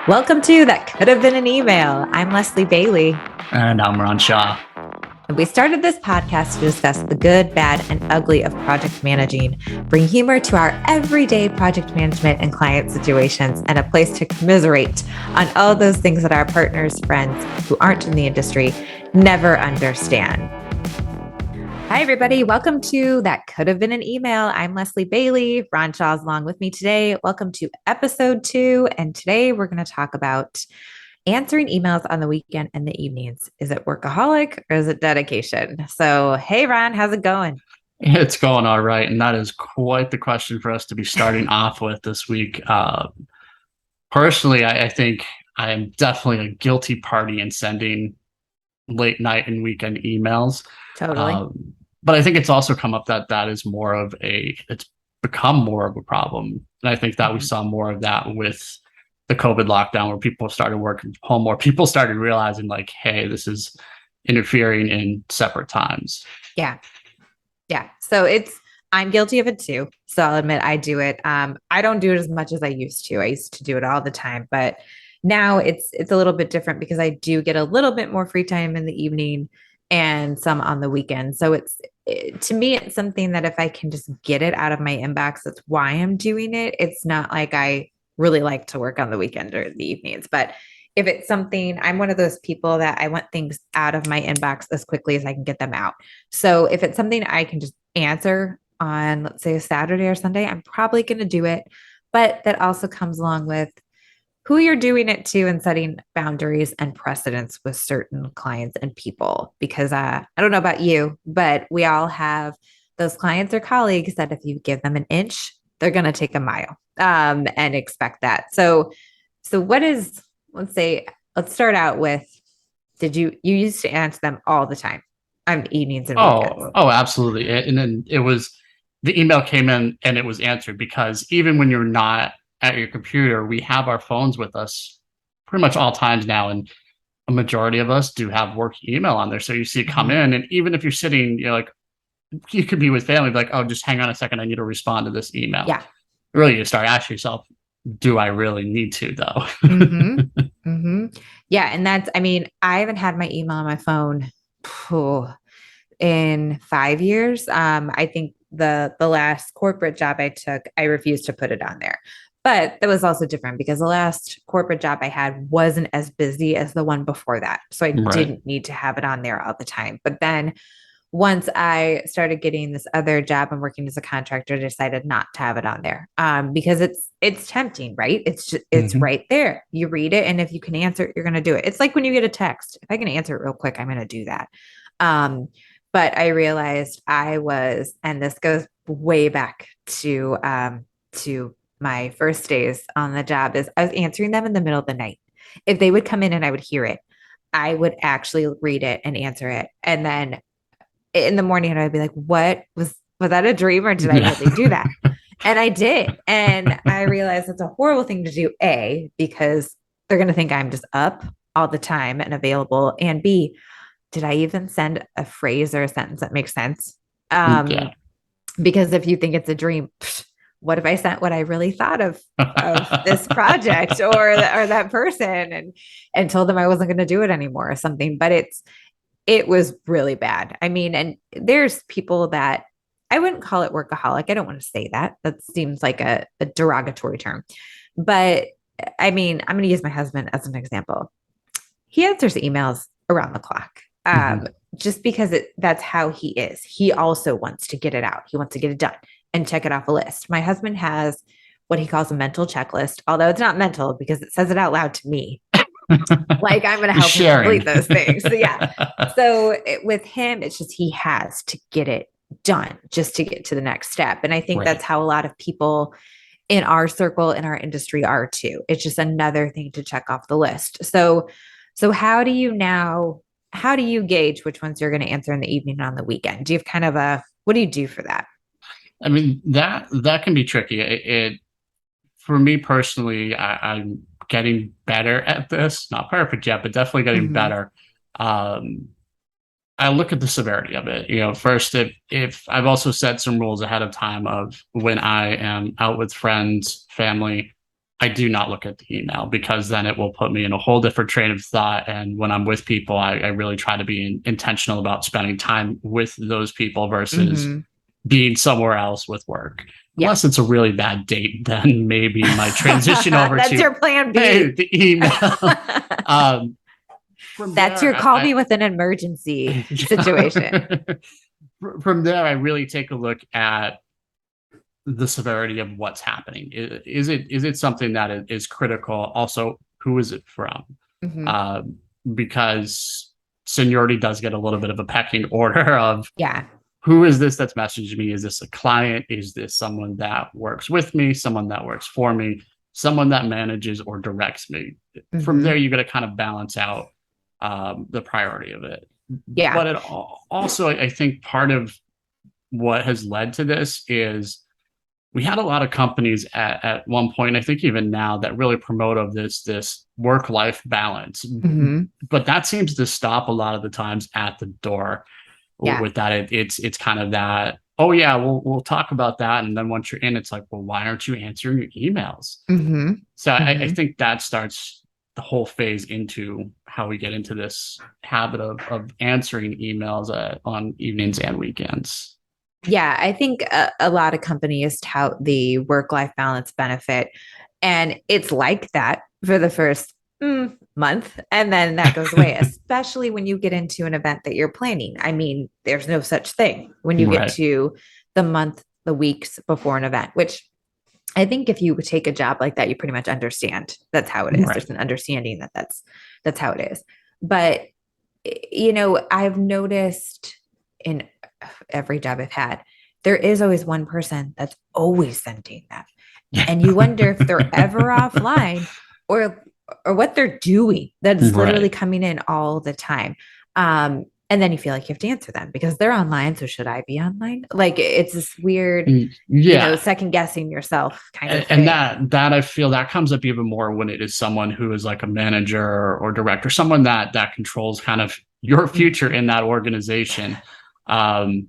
Welcome to That Could Have Been an Email. I'm Leslie Bailey. And I'm Ron Shaw. And we started this podcast to discuss the good, bad, and ugly of project managing, bring humor to our everyday project management and client situations, and a place to commiserate on all those things that our partners, friends who aren't in the industry never understand. Hi, everybody. Welcome to That Could Have Been an Email. I'm Leslie Bailey. Ron Shaw's along with me today. Welcome to episode 2. And today we're going to talk about answering emails on the weekend and the evenings. Is it workaholic or is it dedication? So, hey, Ron, how's it going? It's going all right. And that is quite the question for us to be starting off with this week. Personally, I think I am definitely a guilty party in sending late night and weekend emails. Totally. But I think it's also come up that it's become more of a problem. And I think that we saw more of that with the COVID lockdown, where people started working from home, or people started realizing like, hey, this is interfering in separate times. Yeah. So I'm guilty of it too. So I'll admit I do it. I don't do it as much as I used to. I used to do it all the time, but now it's a little bit different because I do get a little bit more free time in the evening and some on the weekend. So to me, it's something that if I can just get it out of my inbox, that's why I'm doing it. It's not like I really like to work on the weekend or the evenings, but if it's something, I'm one of those people that I want things out of my inbox as quickly as I can get them out. So if it's something I can just answer on, let's say, a Saturday or Sunday, I'm probably going to do it. But that also comes along with who you're doing it to and setting boundaries and precedents with certain clients and people. Because I don't know about you, but we all have those clients or colleagues that if you give them an inch, they're going to take a mile and expect that. So what is, let's start out with, you used to answer them all the time on evenings and weekends? Oh, absolutely. And then the email came in and it was answered, because even when you're not at your computer, we have our phones with us pretty much all times now. And a majority of us do have work email on there. So you see it come in, and even if you're sitting, like, you could be with family, like, oh, just hang on a second, I need to respond to this email. Yeah. Really, you start asking yourself, do I really need to, though? Yeah. And I haven't had my email on my phone in 5 years. I think the last corporate job I took, I refused to put it on there. But that was also different because the last corporate job I had wasn't as busy as the one before that. So I didn't need to have it on there all the time. But then once I started getting this other job and working as a contractor, I decided not to have it on there because it's tempting, right? It's right there. You read it, and if you can answer it, you're going to do it. It's like when you get a text. If I can answer it real quick, I'm going to do that. But I realized and this goes way back to my first days on the job, is I was answering them in the middle of the night. If they would come in and I would hear it, I would actually read it and answer it. And then in the morning, I'd be like, what was that a dream, or did I really do that? And I did. And I realized it's a horrible thing to do, A, because they're going to think I'm just up all the time and available. And B, did I even send a phrase or a sentence that makes sense? Because if you think it's a dream, what if I sent what I really thought of this project or that person and told them I wasn't going to do it anymore or something? But it was really bad. And there's people that I wouldn't call it workaholic. I don't want to say that. That seems like a derogatory term. But I'm going to use my husband as an example. He answers emails around the clock. Just because that's how he is. He also wants to get it out. He wants to get it done and check it off a list. My husband has what he calls a mental checklist, although it's not mental because it says it out loud to me. Like I'm going to help him complete those things. So yeah. So with him, it's just, he has to get it done just to get to the next step. And I think that's how a lot of people in our circle, in our industry are too. It's just another thing to check off the list. So how do you gauge which ones you're going to answer in the evening and on the weekend? Do you have kind of what do you do for that? That can be tricky. For me personally, I'm getting better at this. Not perfect yet, but definitely getting better. I look at the severity of it. First, if I've also set some rules ahead of time of when I am out with friends, family, I do not look at the email, because then it will put me in a whole different train of thought. And when I'm with people, I really try to be intentional about spending time with those people versus Hmm. being somewhere else with work. Yeah. Unless it's a really bad date, then maybe my transition over That's to, your plan hey, B. the email. um, from That's there, your call me with an emergency situation. from there, I really take a look at the severity of what's happening. Is it something that is critical? Also, who is it from? Hmm. Um, because seniority does get a little bit of a pecking order of Yeah. who is this that's messaging me? Is this a client? Is this someone that works with me? Someone that works for me? Someone that manages or directs me? From there, Hmm. you got to kind of balance out the priority of it. Yeah. But it also, I think part of what has led to this is we had a lot of companies at one point, I think even now, that really promote of this work life balance. Hmm. But that seems to stop a lot of the times at the door. Yeah. With that, it's kind of that, oh yeah, we'll talk about that, and then once you're in, it's like, well, why aren't you answering your emails? Hmm. So I Hmm. think that starts the whole phase into how we get into this habit of answering emails on evenings and weekends. Yeah, I think a lot of companies tout the work-life balance benefit, and it's like that for the first month, and then that goes away, especially when you get into an event that you're planning. I mean, there's no such thing when you get Right. to the month, the weeks before an event, which I think if you take a job like that, you pretty much understand that's how it is. Right. There's an understanding that that's how it is. But I've noticed in every job I've had, there is always one person that's always sending them. And you wonder if they're ever offline or or what they're doing that is literally Right. coming in all the time. And then you feel like you have to answer them because they're online. So should I be online? Like it's this weird, Yeah. second guessing yourself kind of And thing. that I feel that comes up even more when it is someone who is like a manager or director, someone that controls kind of your future in that organization. um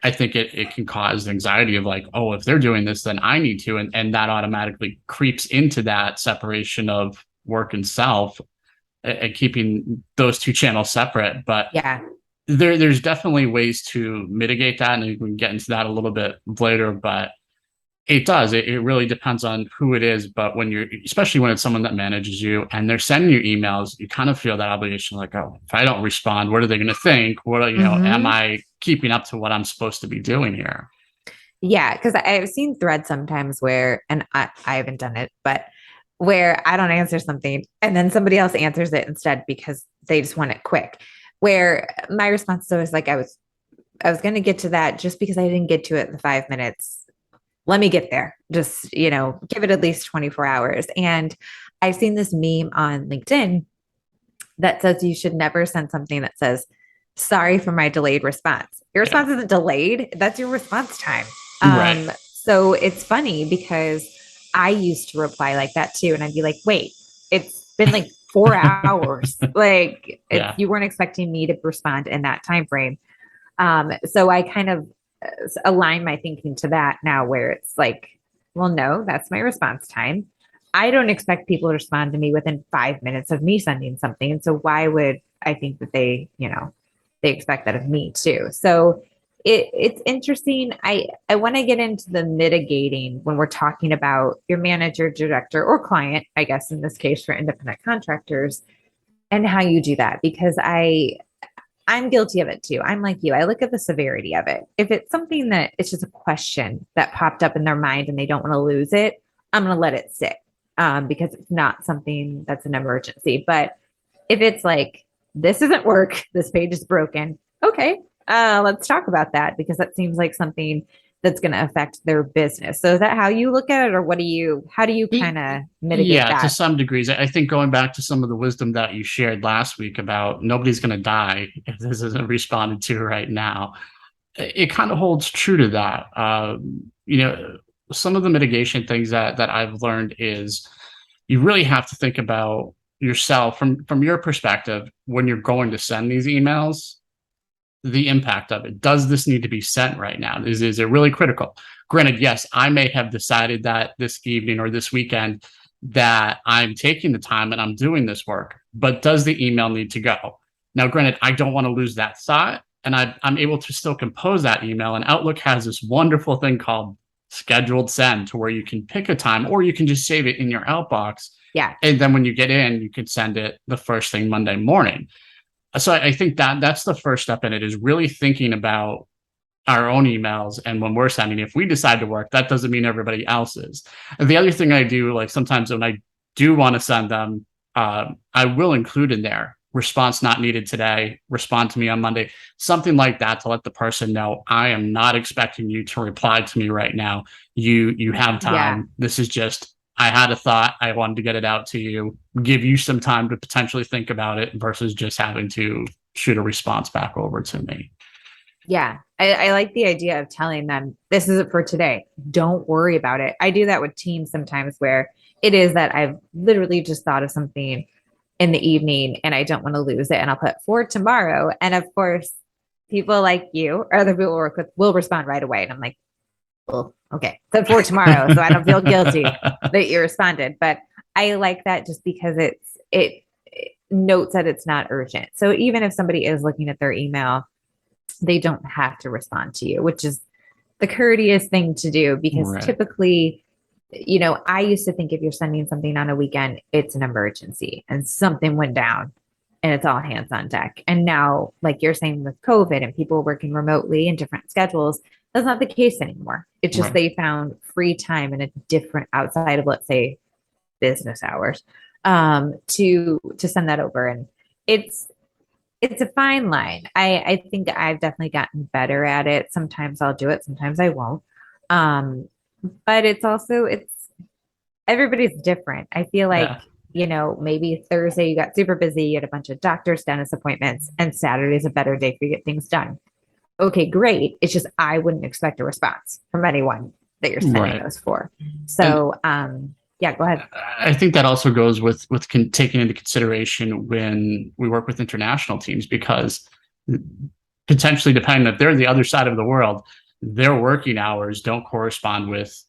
I think it can cause anxiety of like, oh, if they're doing this, then I need to, and that automatically creeps into that separation of work and self, and keeping those two channels separate. But Yeah. there's definitely ways to mitigate that, and we can get into that a little bit later. But it does. It really depends on who it is. But when you're, especially when it's someone that manages you and they're sending you emails, you kind of feel that obligation like, oh, if I don't respond, what are they going to think? Am Hmm. I keeping up to what I'm supposed to be doing here? Yeah, because I've seen threads sometimes where, and I haven't done it, but where I don't answer something and then somebody else answers it instead because they just want it quick. Where my response is always like, I was going to get to that just because I didn't get to it in the 5 minutes. Let me get there. Just, give it at least 24 hours. And I've seen this meme on LinkedIn that says you should never send something that says, sorry for my delayed response. Your Yeah. response isn't delayed, that's your response time. Right. So it's funny because I used to reply like that too. And I'd be like, wait, it's been like 4 hours. Like Yeah. you weren't expecting me to respond in that time frame. So I kind of align my thinking to that now where it's like, well, no, that's my response time. I don't expect people to respond to me within 5 minutes of me sending something. And so why would I think that they expect that of me too? So it's interesting. I want to get into the mitigating when we're talking about your manager, director, or client, I guess in this case for independent contractors, and how you do that because I'm guilty of it too. I'm like you. I look at the severity of it. If it's something that it's just a question that popped up in their mind and they don't want to lose it, I'm going to let it sit because it's not something that's an emergency. But if it's like, this isn't work, this page is broken, okay, let's talk about that because that seems like something that's going to affect their business. So is that how you look at it or how do you kind of mitigate Yeah, to that? some degrees. I think going back to some of the wisdom that you shared last week about nobody's going to die if this isn't responded to right now, it kind of holds true to that. Some of the mitigation things that I've learned is you really have to think about yourself from your perspective when you're going to send these emails, the impact of it. Does this need to be sent right now? Is it really critical? Granted, yes, I may have decided that this evening or this weekend that I'm taking the time and I'm doing this work, but does the email need to go? Now, granted, I don't want to lose that thought, and I'm able to still compose that email. And Outlook has this wonderful thing called scheduled send, to where you can pick a time, or you can just save it in your outbox. Yeah. And then when you get in, you can send it the first thing Monday morning. So I think that that's the first step in it, is really thinking about our own emails. And when we're sending, if we decide to work, that doesn't mean everybody else's. And the other thing I do, like sometimes when I do want to send them, I will include in there, response not needed today, respond to me on Monday, something like that, to let the person know I am not expecting you to reply to me right now. You have time. Yeah. This is just, I had a thought, I wanted to get it out to you, give you some time to potentially think about it, versus just having to shoot a response back over to me. Yeah. I like the idea of telling them this is it for today. Don't worry about it. I do that with teams sometimes, where it is that I've literally just thought of something in the evening and I don't want to lose it. And I'll put for tomorrow. And of course, people like you or other people we work with will respond right away. And I'm like, well, okay, but for tomorrow. So I don't feel guilty that you responded. But I like that just because it notes that it's not urgent. So even if somebody is looking at their email, they don't have to respond to you, which is the courteous thing to do, because Right. typically, I used to think if you're sending something on a weekend, it's an emergency and something went down and it's all hands on deck. And now, like you're saying with COVID and people working remotely and different schedules, that's not the case anymore. It's just Right. they found free time in a different outside of, let's say, business hours, to send that over. And it's it's a fine line. I think I've definitely gotten better at it. Sometimes I'll do it, sometimes I won't. Um, but it's everybody's different. I feel like, Yeah. maybe Thursday you got super busy, you had a bunch of doctor's dentist appointments, and Saturday's a better day for you to get things done. Okay, great. It's just I wouldn't expect a response from anyone that you're sending Right. those for. And So, yeah, go ahead. I think that also goes with taking into consideration when we work with international teams, because potentially, depending if they're the other side of the world, their working hours don't correspond with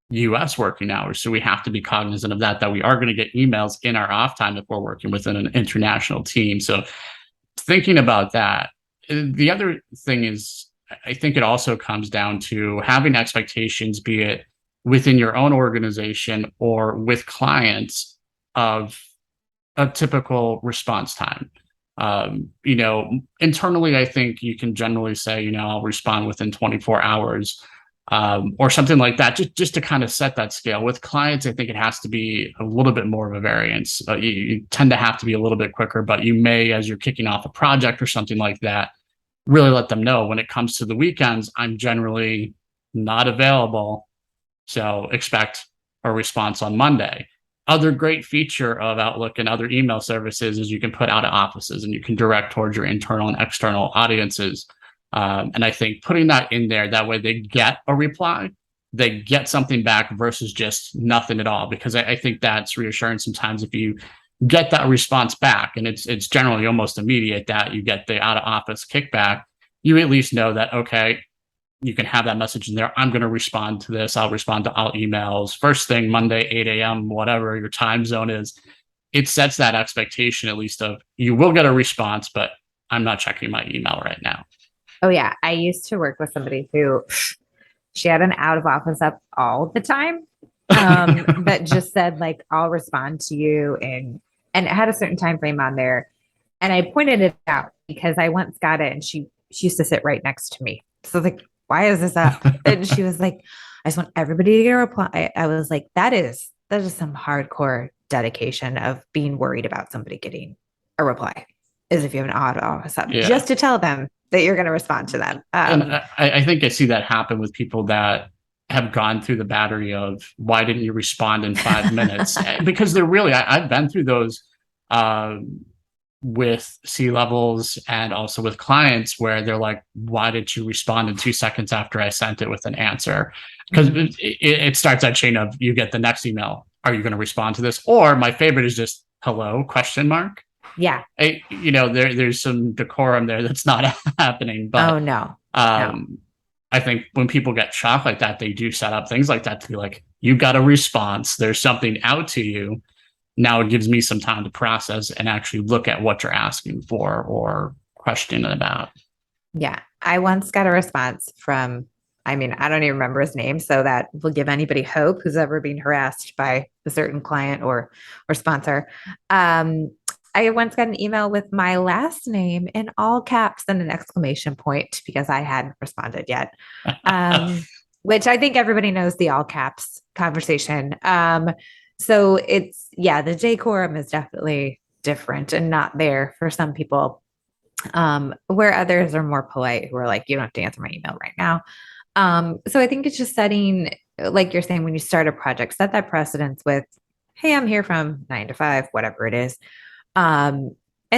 US working hours. So we have to be cognizant of that we are going to get emails in our off time if we're working within an international team. So thinking about that, the other thing is, I think it also comes down to having expectations, be it within your own organization or with clients, of a typical response time. Internally, I think you can generally say, I'll respond within 24 hours, or something like that, just to kind of set that scale. With clients, I think it has to be a little bit more of a variance. You tend to have to be a little bit quicker, but you may, as you're kicking off a project or something like that, really let them know, when it comes to the weekends, I'm generally not available. So expect a response on Monday. Other great feature of Outlook and other email services is you can put out of offices and you can direct towards your internal and external audiences. And I think putting that in there, that way they get a reply, they get something back, versus just nothing at all. Because I think that's reassuring sometimes. If you get that response back, and it's generally almost immediate that you get the out of office kickback, you at least know that, okay, you can have that message in there. I'm going to respond to this. I'll respond to all emails first thing Monday, 8 a.m., whatever your time zone is. It sets that expectation, at least, of you will get a response, but I'm not checking my email right now. Oh yeah, I used to work with somebody who she had an out of office up all the time. That just said like I'll respond to you, and it had a certain time frame on there. And I pointed it out because I once got it and she used to sit right next to me. So like, why is this up? And she was like, I just want everybody to get a reply. I was like, that is some hardcore dedication of being worried about somebody getting a reply, is if you have an out of office up, Yeah. just to tell them that you're going to respond to them. And I think I see that happen with people that have gone through the battery of, why didn't you respond in 5 minutes? Because they're really, I've been through those, with C-levels and also with clients, where they're like, why did you respond in 2 seconds after I sent it with an answer? Because it starts that chain of, you get the next email, are you going to respond to this? Or my favorite is just, hello, question mark. Yeah. There's some decorum there that's not happening. But Oh no. I think when people get shocked like that, they do set up things like that to be like, you got a response, there's something out to you. Now it gives me some time to process and actually look at what you're asking for or questioning about. Yeah. I once got a response from, I mean, I don't even remember his name, so that will give anybody hope who's ever being harassed by a certain client or sponsor. I once got an email with my last name in all caps and an exclamation point because I hadn't responded yet. Which I think everybody knows the all caps conversation. So it's, yeah, the J quorum is definitely different and not there for some people, where others are more polite, who are like, you don't have to answer my email right now. So I think it's just setting, like you're saying, when you start a project, set that precedence with, hey, I'm here from 9 to 5, whatever it is. And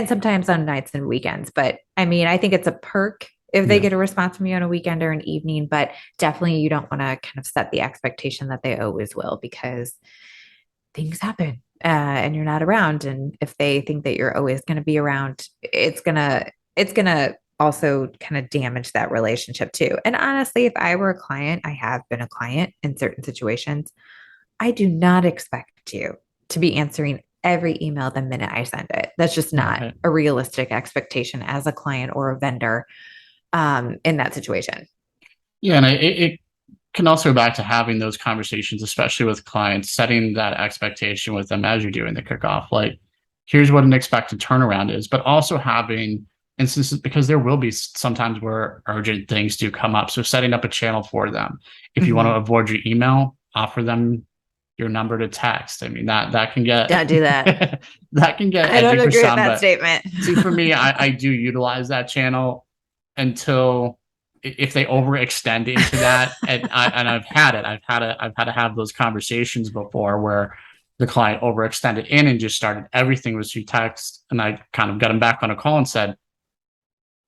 sometimes on nights and weekends. But I mean, I think it's a perk if they Yeah. get a response from you on a weekend or an evening, but definitely you don't want to kind of set the expectation that they always will, because things happen, and you're not around. And if they think that you're always going to be around, it's gonna also kind of damage that relationship too. And honestly, if I were a client, I have been a client in certain situations, I do not expect you to be answering every email the minute I send it. That's just not Right. a realistic expectation as a client or a vendor, in that situation. Yeah, and it can also go back to having those conversations, especially with clients, setting that expectation with them as you're doing the kickoff. Like, here's what an expected turnaround is, but also having instances, because there will be sometimes where urgent things do come up. So setting up a channel for them. If you want to Mhm. avoid your email, offer them your number to text. I mean, that can get Don't do that. that can get I don't edgy for agree with some, that but statement. see, for me, I do utilize that channel until if they overextend into that, and I've had to have those conversations before where the client overextended in and just started everything was through text, and I kind of got him back on a call and said,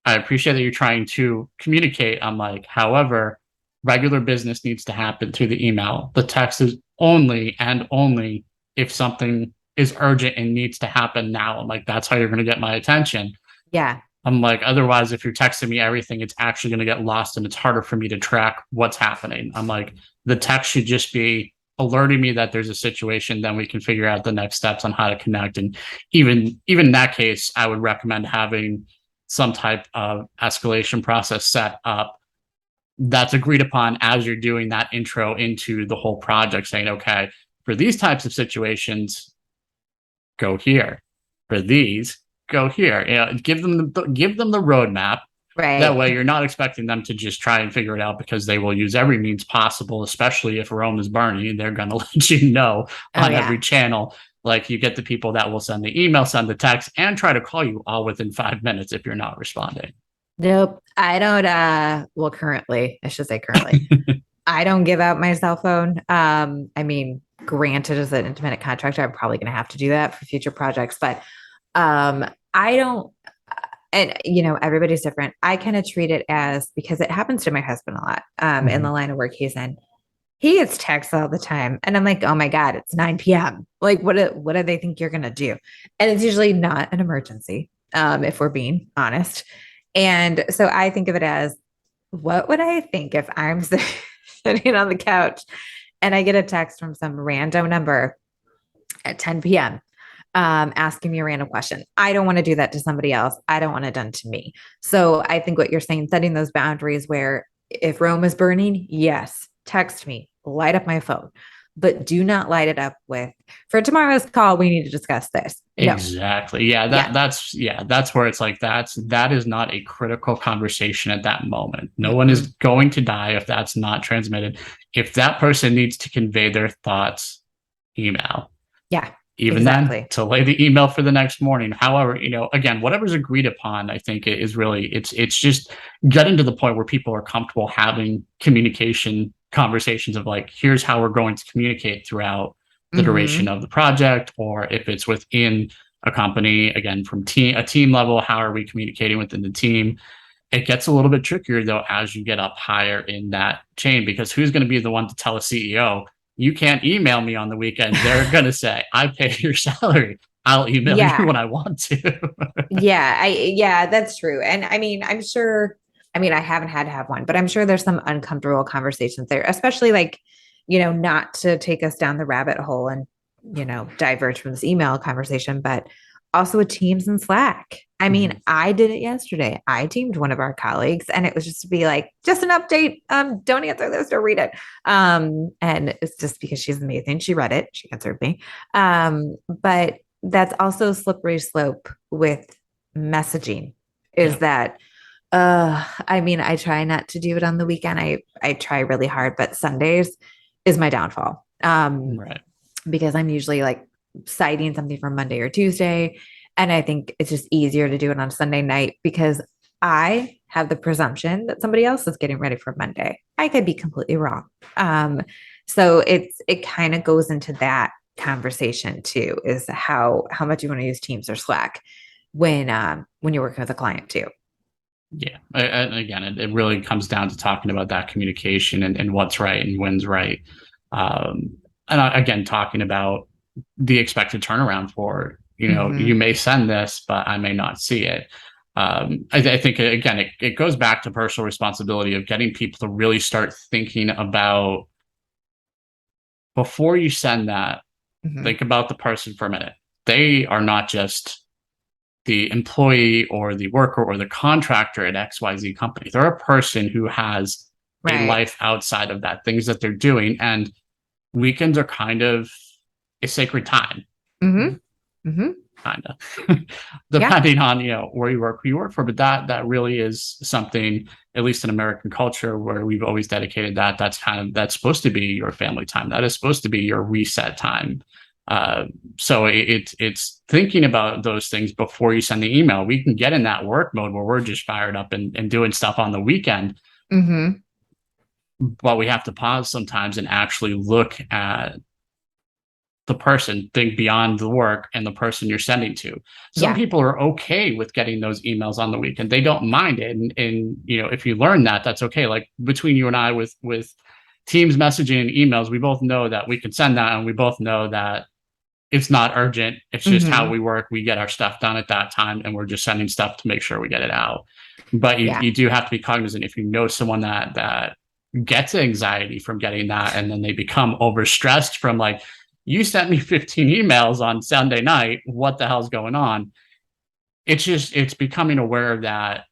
I appreciate that you're trying to communicate. I'm like, however, regular business needs to happen through the email. The text is only and only if something is urgent and needs to happen now. I'm like, that's how you're going to get my attention. Yeah. I'm like, otherwise, if you're texting me everything, it's actually going to get lost and it's harder for me to track what's happening. I'm like, the text should just be alerting me that there's a situation, then we can figure out the next steps on how to connect. And even in that case, I would recommend having some type of escalation process set up that's agreed upon as you're doing that intro into the whole project, saying, okay, for these types of situations, go here. For these, go here. You know, give them the roadmap. That Right. way, you're not expecting them to just try and figure it out, because they will use every means possible, especially if Rome is burning. They're going to let you know Oh on every yeah. channel. Like, you get the people that will send the email, send the text, and try to call you all within 5 minutes if you're not responding. Nope. I don't well, currently, I should say currently, I don't give out my cell phone. I mean, granted, as an independent contractor, I'm probably gonna have to do that for future projects, but um I don't, and everybody's different. I kind of treat it as, because it happens to my husband a lot, in the Mhm. line of work he's in. He gets texts all the time. And I'm like, oh my God, it's 9 p.m. Like, what do they think you're gonna do? And it's usually not an emergency, if we're being honest. And so I think of it as, what would I think if I'm sitting on the couch and I get a text from some random number at 10 p.m., asking me a random question? I don't want to do that to somebody else. I don't want it done to me. So I think what you're saying, setting those boundaries where if Rome is burning, yes, text me, light up my phone, but do not light it up with, for tomorrow's call, we need to discuss this. No. Exactly. Yeah, Yeah. that's where it's like that is not a critical conversation at that moment. No one is Mm-mm. going to die if that's not transmitted. If that person needs to convey their thoughts, email. Yeah, Even then, exactly. to lay the email for the next morning. However, again, whatever's agreed upon, I think is really it's just getting to the point where people are comfortable having communication conversations of like, here's how we're going to communicate throughout the duration Mm-hmm. of the project, or if it's within a company, again, from a team level, how are we communicating within the team? It gets a little bit trickier though as you get up higher in that chain, because who's going to be the one to tell a CEO, you can't email me on the weekends? They're going to say, I pay your salary. I'll email you Yeah. when I want to. Yeah, that's true. And I mean, I'm sure, I mean, I haven't had to have one, but I'm sure there's some uncomfortable conversations there, especially like not to take us down the rabbit hole and, diverge from this email conversation, but also with Teams and Slack. I mean, Mhm. I did it yesterday. I teamed one of our colleagues and it was just to be like, just an update. Don't answer this or read it. And it's just because she's amazing. She read it. She answered me. But that's also a slippery slope with messaging is Yeah. that I mean, I try not to do it on the weekend. I try really hard, but Sundays is my downfall. Right. Because I'm usually like citing something from Monday or Tuesday. And I think it's just easier to do it on Sunday night because I have the presumption that somebody else is getting ready for Monday. I could be completely wrong. So it kind of goes into that conversation too, is how much you want to use Teams or Slack when you're working with a client too. Yeah. Again, it really comes down to talking about that communication and what's right and when's right. Again, talking about the expected turnaround for, you Mm-hmm. may send this, but I may not see it. I think, again, it goes back to personal responsibility of getting people to really start thinking about before you send that, Mm-hmm. think about the person for a minute. They are not just the employee or the worker or the contractor at XYZ company. They're a person who has a Right. life outside of that, things that they're doing. And weekends are kind of a sacred time, Mm-hmm. Mm-hmm. kind of, Yeah. depending on, where you work, who you work for. But that really is something, at least in American culture, where we've always dedicated that. That's supposed to be your family time. That is supposed to be your reset time. Uh, so it's thinking about those things before you send the email. We can get in that work mode where we're just fired up and doing stuff on the weekend, Mm-hmm. but we have to pause sometimes and actually look at the person, think beyond the work and the person you're sending to. Some Yeah. people are okay with getting those emails on the weekend. They don't mind it. And if you learn that, that's okay. Like between you and I with Teams messaging and emails, we both know that we can send that and we both know that it's not urgent. It's just how Mm-hmm. we work. We get our stuff done at that time and we're just sending stuff to make sure we get it out. But you, Yeah. you do have to be cognizant if you know someone that gets anxiety from getting that and then they become overstressed from like, you sent me 15 emails on Sunday night. What the hell's going on? It's becoming aware of that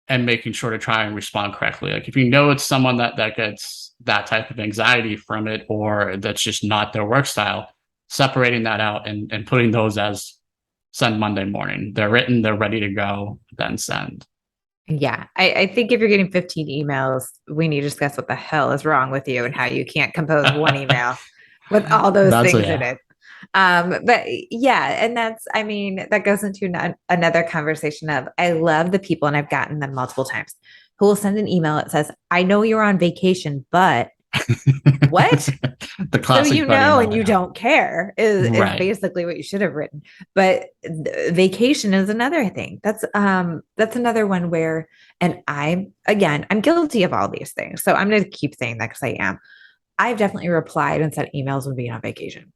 and making sure to try and respond correctly. Like if you know it's someone that gets that type of anxiety from it, or that's just not their work style, separating that out and putting those as send Monday morning. They're written, they're ready to go, then send. Yeah. I think if you're getting 15 emails, we need to discuss what the hell is wrong with you and how you can't compose one email with all those That's a things in yeah. it. But yeah, and I mean, that goes into another conversation of I love the people, and I've gotten them multiple times, who will send an email that says, I know you're on vacation, but what? The So classic buddy and email, you yeah. don't care is Right. basically what you should have written. But vacation is another thing. That's another one where, and I'm guilty of all these things. So I'm gonna keep saying that because I am. I've definitely replied and sent emails when being on vacation.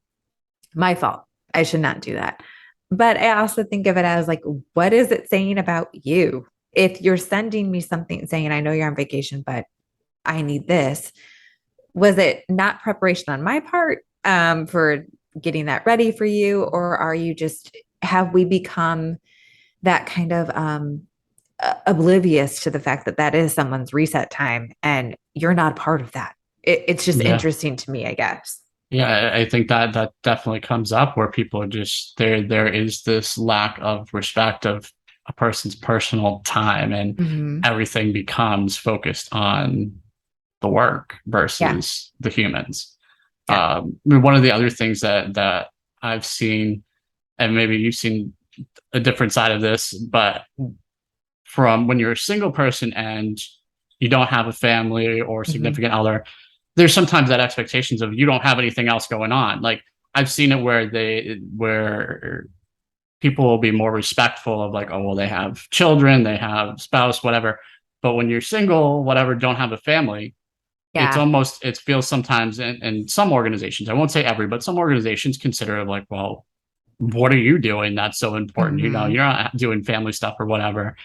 My fault. I should not do that. But I also think of it as like, what is it saying about you? If you're sending me something saying, I know you're on vacation, but I need this, was it not preparation on my part for getting that ready for you? Or have we become that kind of oblivious to the fact that that is someone's reset time and you're not a part of that? It's just Yeah. interesting to me, I guess. Yeah, I think that definitely comes up where people are just there is this lack of respect of a person's personal time and Mm-hmm. everything becomes focused on the work Yeah. versus the humans. Yeah. One of the other things that I've seen, and maybe you've seen a different side of this, but from when you're a single person and you don't have a family or Mm-hmm. significant other, there's sometimes that expectations of you don't have anything else going on. Like I've seen it where people will be more respectful of like, oh well, they have children, they have spouse, whatever. But when you're single, whatever, don't have a family, Yeah. it feels sometimes in some organizations, I won't say every, but some organizations consider it like, well, what are you doing that's so important? Mm-hmm. You're not doing family stuff or whatever.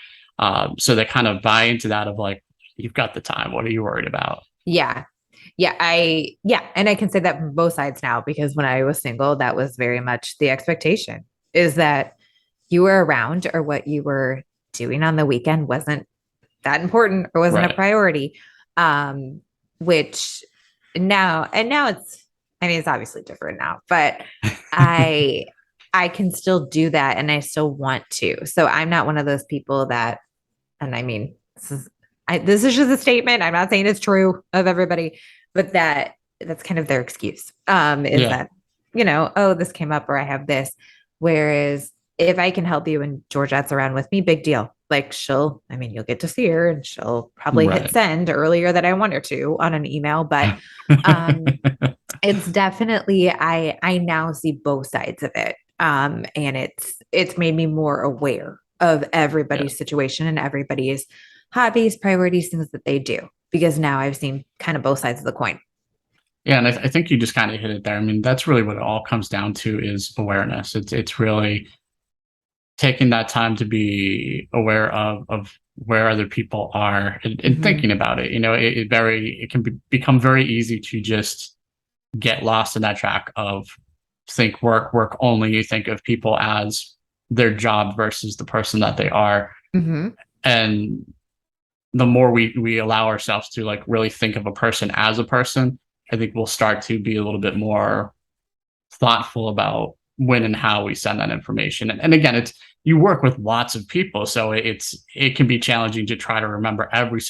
So they kind of buy into that of like, you've got the time. What are you worried about? Yeah. Yeah, and I can say that from both sides now because when I was single, that was very much the expectation is that you were around or what you were doing on the weekend wasn't that important or wasn't a Right. priority. Um, which now it's, I mean, it's obviously different now, but I I can still do that and I still want to. So I'm not one of those people that, and I mean, this is just a statement. I'm not saying it's true of everybody, but that's kind of their excuse. Is Yeah. that, oh, this came up or I have this. Whereas if I can help you and Georgette's around with me, big deal. Like I mean, you'll get to see her and she'll probably hit Right. send earlier than I want her to on an email. But um, it's definitely, I now see both sides of it. And it's made me more aware of Yeah. everybody's situation and everybody's hobbies, priorities, things that they do. Because now I've seen kind of both sides of the coin. Yeah, and I think you just kind of hit it there. I mean, that's really what it all comes down to is awareness. It's really taking that time to be aware of where other people are and Mm-hmm. thinking about it. It can become very easy to just get lost in that track of think work only. You think of people as their job versus the person that they are. Mm-hmm. And the more we allow ourselves to like really think of a person as a person, I think we'll start to be a little bit more thoughtful about when and how we send that information. And again, it's you work with lots of people, so it can be challenging to try to remember every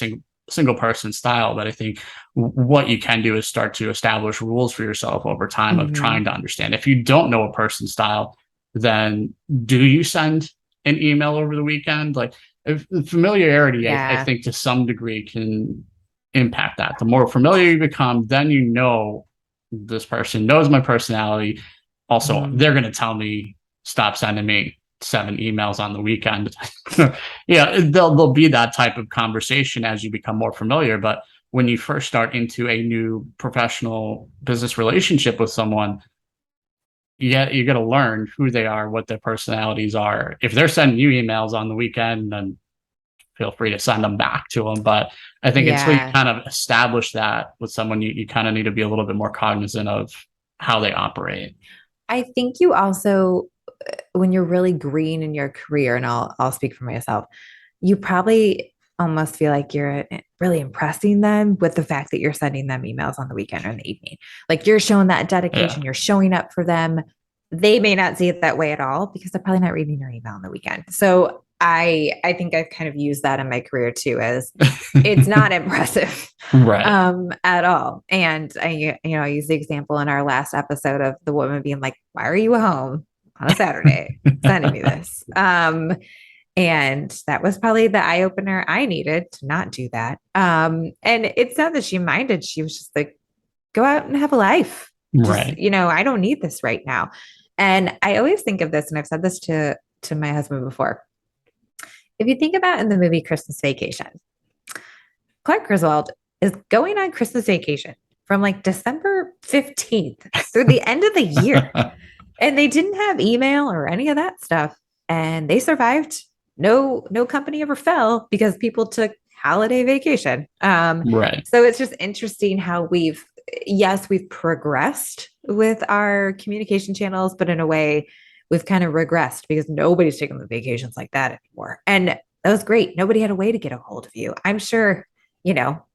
single person's style. But I think what you can do is start to establish rules for yourself over time of Mm-hmm. trying to understand. If you don't know a person's style, then do you send an email over the weekend? Like if familiarity, I Yeah. think to some degree can impact that. The more familiar you become, then you know this person knows my personality. Also, Mm-hmm. they're going to tell me stop sending me 7 emails on the weekend. Yeah, there'll be that type of conversation as you become more familiar. But when you first start into a new professional business relationship with someone, you got to learn who they are, what their personalities are. If they're sending you emails on the weekend, then feel free to send them back to them. But I think until you Yeah. kind of establish that with someone, you kind of need to be a little bit more cognizant of how they operate. I think you also, when you're really green in your career, and I'll speak for myself, you probably almost feel like you're really impressing them with the fact that you're sending them emails on the weekend or in the evening. Like you're showing that dedication, Yeah. you're showing up for them. They may not see it that way at all because they're probably not reading your email on the weekend. So I think I've kind of used that in my career too, as it's not impressive Right. at all. And I use the example in our last episode of the woman being like, why are you home on a Saturday sending me this? And that was probably the eye opener I needed to not do that. And it's not that she minded. She was just like, go out and have a life. Just, Right. I don't need this right now. And I always think of this, and I've said this to my husband before. If you think about in the movie Christmas Vacation, Clark Griswold is going on Christmas vacation from like December 15th through the end of the year. And they didn't have email or any of that stuff. And they survived. No company ever fell because people took holiday vacation. Right. So it's just interesting how we've progressed with our communication channels, but in a way we've kind of regressed because nobody's taking the vacations like that anymore. And that was great. Nobody had a way to get a hold of you. I'm sure,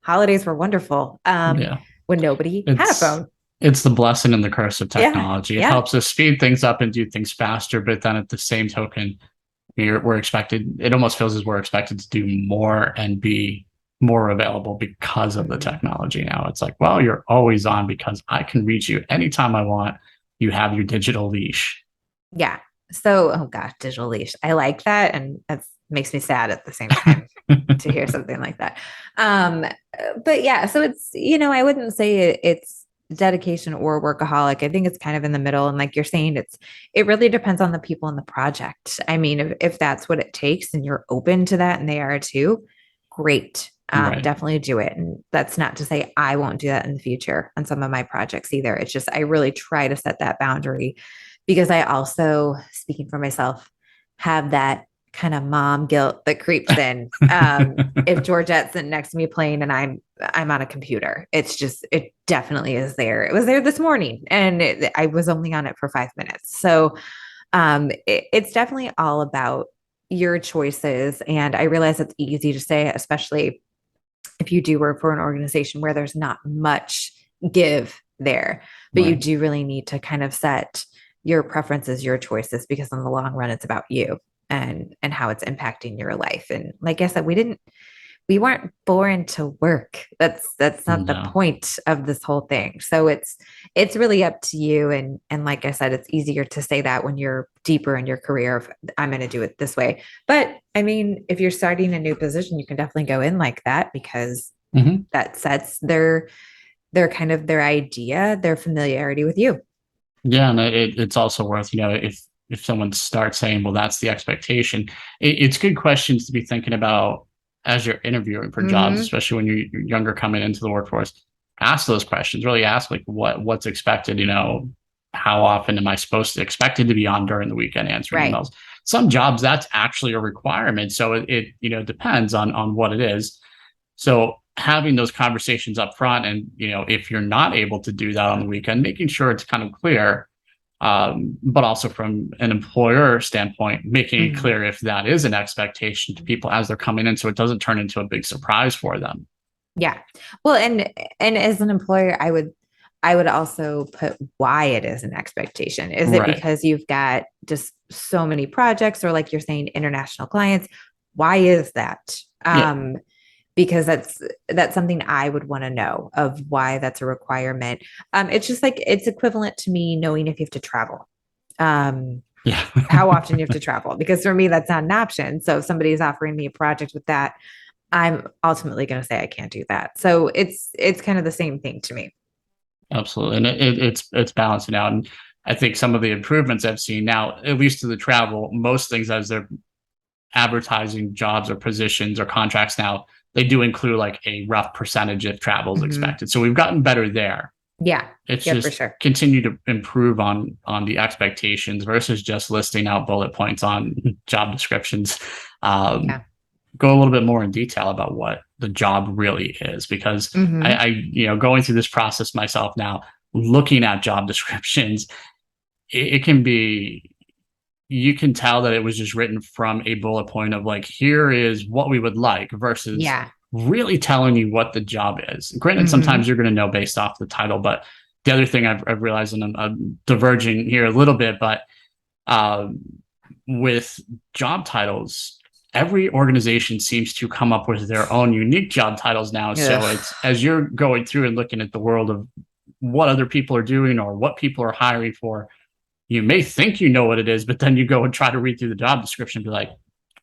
holidays were wonderful Yeah. when nobody had a It's phone. it's the blessing and the curse of Yeah. technology. It Yeah. helps us speed things up and do things faster, but then at the same token, we're expected. It almost feels as we're expected to do more and be more available because of the Mhm. technology now. It's like, well, you're always on because I can reach you anytime I want. You have your digital leash. Yeah. So, oh gosh, digital leash. I like that. And that makes me sad at the same time to hear something like that. Um, but yeah, so it's, I wouldn't say it's dedication or workaholic. I think it's kind of in the middle. And like you're saying, it really depends on the people in the project. I mean, if that's what it takes and you're open to that and they are too, great. Right. Definitely do it. And that's not to say I won't do that in the future on some of my projects either. It's just, I really try to set that boundary because I also, speaking for myself, have that kind of mom guilt that creeps in. If Georgette's sitting next to me playing and I'm on a computer, it definitely is there. It was there this morning, and I was only on it for 5 minutes. So it's definitely all about your choices. And I realize it's easy to say, especially if you do work for an organization where there's not much give there, but you Right. do really need to kind of set your preferences, your choices, because in the long run, it's about you and how it's impacting your life. And like I said, we weren't born to work. That's not the No. point of this whole thing. So it's really up to you. And like I said, it's easier to say that when you're deeper in your career of I'm going to do it this way. But I mean, if you're starting a new position, you can definitely go in like that because Hmm. that sets their kind of their idea, their familiarity with you. Yeah, and it's also worth, if someone starts saying, well, that's the expectation, it's good questions to be thinking about as you're interviewing for jobs, Mm-hmm. especially when you're younger coming into the workforce. Ask those questions. Really ask like what's expected. How often am I supposed to expected to be on during the weekend answering Right. emails? Some jobs that's actually a requirement, so it depends on what it is. So having those conversations up front, and if you're not able to do that on the weekend, making sure it's kind of clear, but also from an employer standpoint, making it Mm-hmm. clear if that is an expectation to people as they're coming in, so it doesn't turn into a big surprise for them. Yeah. Well, and as an employer, I would also put why it is an expectation. Is it Right. because you've got just so many projects or like you're saying international clients? Why is that? Yeah. Because that's something I would want to know of why that's a requirement. It's just like it's equivalent to me knowing if you have to travel. Um, Yeah. how often you have to travel because for me that's not an option. So if somebody's offering me a project with that, I'm ultimately going to say I can't do that. So it's kind of the same thing to me. Absolutely, and it's balancing out. And I think some of the improvements I've seen now, at least to the travel, most things as they're advertising jobs or positions or contracts now, they do include like a rough percentage if travel is Mm-hmm. expected. So we've gotten better there. Yeah. It's Yeah, for just sure. continue to improve on the expectations versus just listing out bullet points on job descriptions. Um, Yeah. Go a little bit more in detail about what the job really is, because Mm-hmm. going through this process myself now, looking at job descriptions, it can be, you can tell that it was just written from a bullet point of like, here is what we would like versus Yeah. really telling you what the job is. Granted, Mm-hmm. sometimes you're going to know based off the title, but the other thing I've realized, and I'm diverging here a little bit, but um, with job titles, every organization seems to come up with their own unique job titles now. So Ugh. it's, as you're going through and looking at the world of what other people are doing or what people are hiring for, you may think you know what it is, but then you go and try to read through the job description and be like,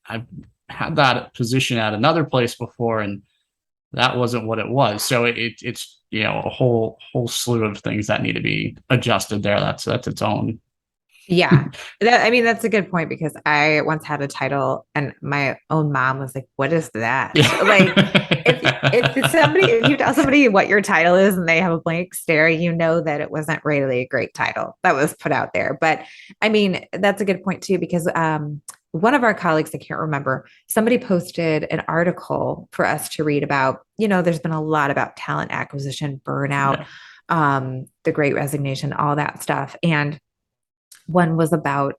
I've had that position at another place before, and that wasn't what it was. So it's a whole slew of things that need to be adjusted there. That's its own. Yeah. I mean, that's a good point because I once had a title and my own mom was like, what is that? Like if you tell somebody what your title is and they have a blank stare, you know that it wasn't really a great title that was put out there. But I mean, that's a good point too, because one of our colleagues, I can't remember, somebody posted an article for us to read about, there's been a lot about talent acquisition, burnout, Yeah. the great resignation, all that stuff. And one was about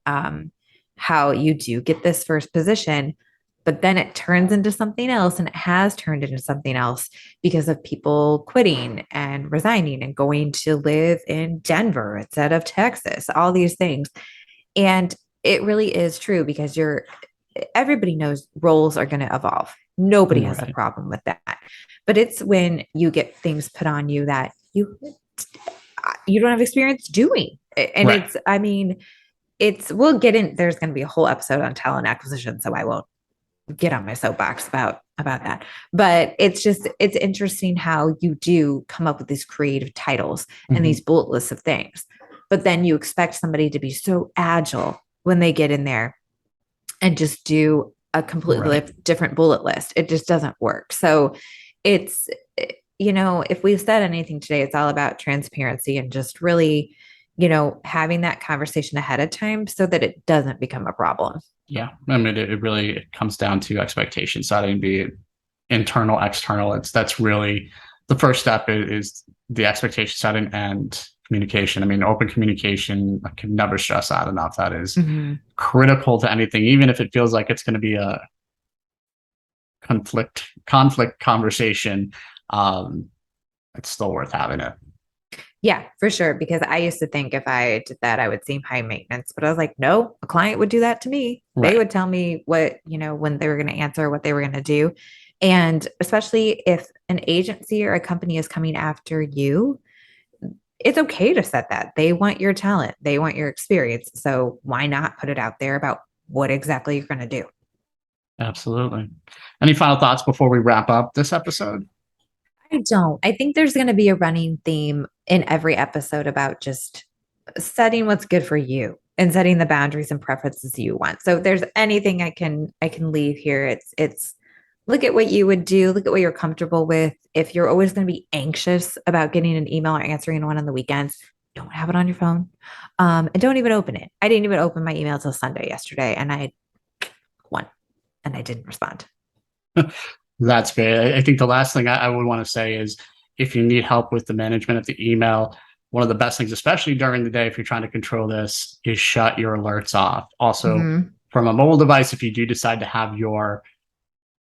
how you do get this first position, but then it turns into something else, and it has turned into something else because of people quitting and resigning and going to live in Denver instead of Texas, all these things. And it really is true because everybody knows roles are going to evolve. Nobody has a Right. problem with that. But it's when you get things put on you that you don't have experience doing. And Right. it's, I mean, we'll get in, there's going to be a whole episode on talent acquisition, so I won't get on my soapbox about that. But it's interesting how you do come up with these creative titles and Mm-hmm. these bullet lists of things, but then you expect somebody to be so agile when they get in there and just do a completely Right. different bullet list. It just doesn't work. So it's, if we've said anything today, it's all about transparency and just really having that conversation ahead of time so that it doesn't become a problem. Yeah, I mean, it really comes down to expectation setting, be it internal, external. That's really the first step is the expectation setting and communication. I mean, open communication, I can never stress that enough. That is critical to anything, even if it feels like it's going to be a conflict conversation. It's still worth having it. Yeah, for sure. Because I used to think if I did that, I would seem high maintenance. But I was like, no, a client would do that to me. They Right. would tell me what, when they were going to answer, what they were going to do. And especially if an agency or a company is coming after you, it's okay to set that. They want your talent, they want your experience. So why not put it out there about what exactly you're going to do? Absolutely. Any final thoughts before we wrap up this episode? I don't. I think there's going to be a running theme in every episode about just setting what's good for you and setting the boundaries and preferences you want. So if there's anything I can leave here, it's look at what you would do, look at what you're comfortable with. If you're always going to be anxious about getting an email or answering one on the weekends, don't have it on your phone. And don't even open it. I didn't even open my email till Sunday yesterday, and I had one and I didn't respond. That's great. I think the last thing I would want to say is if you need help with the management of the email, one of the best things, especially during the day, if you're trying to control this, is shut your alerts off. Also, from a mobile device, if you do decide to have your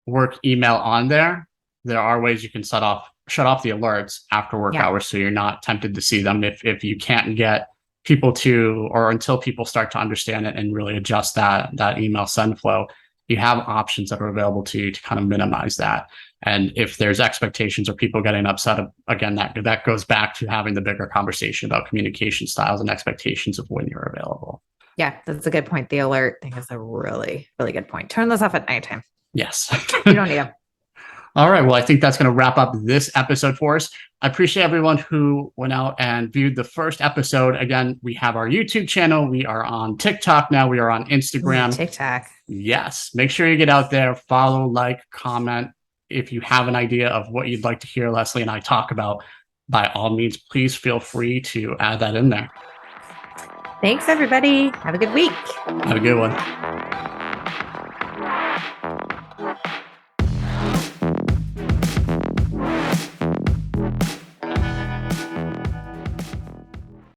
work email on there, there are ways you can shut off the alerts after work Yeah. hours so you're not tempted to see them if you can't get people to or until people start to understand it and really adjust that email send flow. You have options that are available to you to kind of minimize that. And if there's expectations or people getting upset again, that goes back to having the bigger conversation about communication styles and expectations of when you're available. Yeah, that's a good point. The alert thing is a really, really good point. Turn those off at nighttime. Yes. You don't need them. All right. Well, I think that's going to wrap up this episode for us. I appreciate everyone who went out and viewed the first episode. Again, we have our YouTube channel. We are on TikTok now. We are on Instagram. Ooh, TikTok. Yes. Make sure you get out there, follow, like, comment. If you have an idea of what you'd like to hear Leslie and I talk about, by all means, please feel free to add that in there. Thanks, everybody. Have a good week. Have a good one.